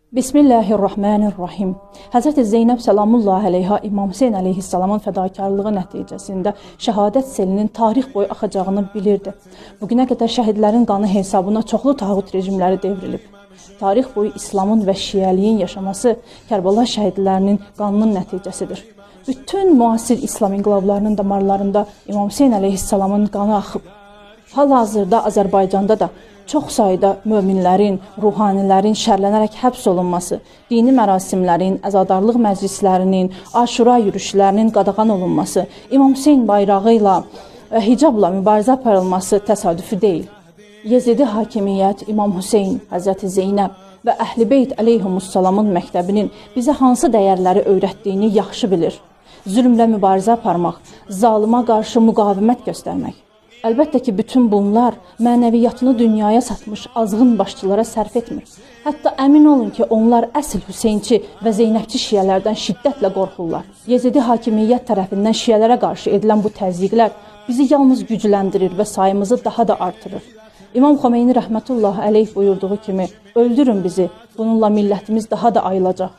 Bismillahirrahmanirrahim. Həzrəti Zeynəb səlamullah əleyha İmam Hüseyn əleyhissalamın fədakarlığı nəticəsində şəhadət selinin tarix boyu axacağını bilirdi. Bugünə qədər şəhidlərin qanı hesabına çoxlu tağut rejimləri devrilib. Tarix boyu İslamın və şiəliyin yaşaması Kərbala şəhidlərinin qanının nəticəsidir. Bütün müasir İslam inqilablarının damarlarında İmam Hüseyn əleyhissalamın qanı axıb. Hal-hazırda Azərbaycanda da çox sayda möminlərin, ruhanilərin şərlənərək həbs olunması, dini mərasimlərin, əzadarlıq məclislərinin, aşura yürüşlərinin qadağan olunması, İmam Hüseyn bayrağı ilə və hicabla mübarizə aparılması təsadüfi deyil. Yezidi hakimiyyət, İmam Hüseyn, Həzrəti Zeynəb və Əhl-i Beyt əleyhimussalamın məktəbinin bizə hansı dəyərləri öyrətdiyini yaxşı bilir. Zülmlə mübarizə aparmaq, zalıma qarşı müqavimət göstərmək. Əlbəttə ki, bütün bunlar mənəviyyatını dünyaya satmış azğın başçılara sərf etmir. Hətta əmin olun ki, onlar əsl Hüseynçi və Zeynəbçi şiələrdən şiddətlə qorxurlar. Yezidi hakimiyyət tərəfindən şiələrə qarşı edilən bu təzyiqlər bizi yalnız gücləndirir və sayımızı daha da artırır. İmam Xomeyni rəhmətullah əleyh buyurduğu kimi, öldürün bizi, bununla millətimiz daha da ayılacaq.